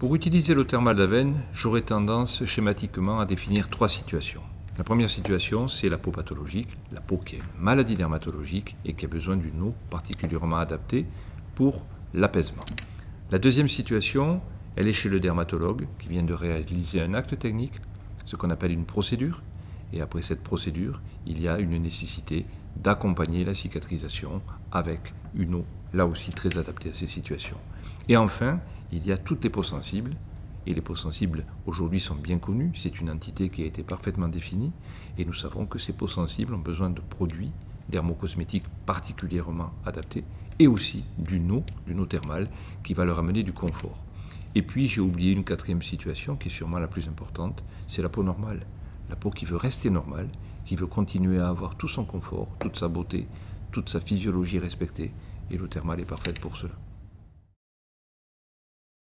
Pour utiliser l'eau thermale d'Avène, j'aurais tendance schématiquement à définir 3 situations. La première situation, c'est la peau pathologique, la peau qui est une maladie dermatologique et qui a besoin d'une eau particulièrement adaptée pour l'apaisement. La deuxième situation, elle est chez le dermatologue qui vient de réaliser un acte technique, ce qu'on appelle une procédure. Et après cette procédure, il y a une nécessité d'accompagner la cicatrisation avec une eau, là aussi très adaptée à ces situations. Et enfin, il y a toutes les peaux sensibles. Et les peaux sensibles, aujourd'hui, sont bien connues. C'est une entité qui a été parfaitement définie. Et nous savons que ces peaux sensibles ont besoin de produits dermocosmétiques particulièrement adaptés et aussi d'une eau thermale qui va leur amener du confort. Et puis, j'ai oublié une quatrième situation qui est sûrement la plus importante, c'est la peau normale. La peau qui veut rester normale, qui veut continuer à avoir tout son confort, toute sa beauté, toute sa physiologie respectée. Et l'eau thermale est parfaite pour cela.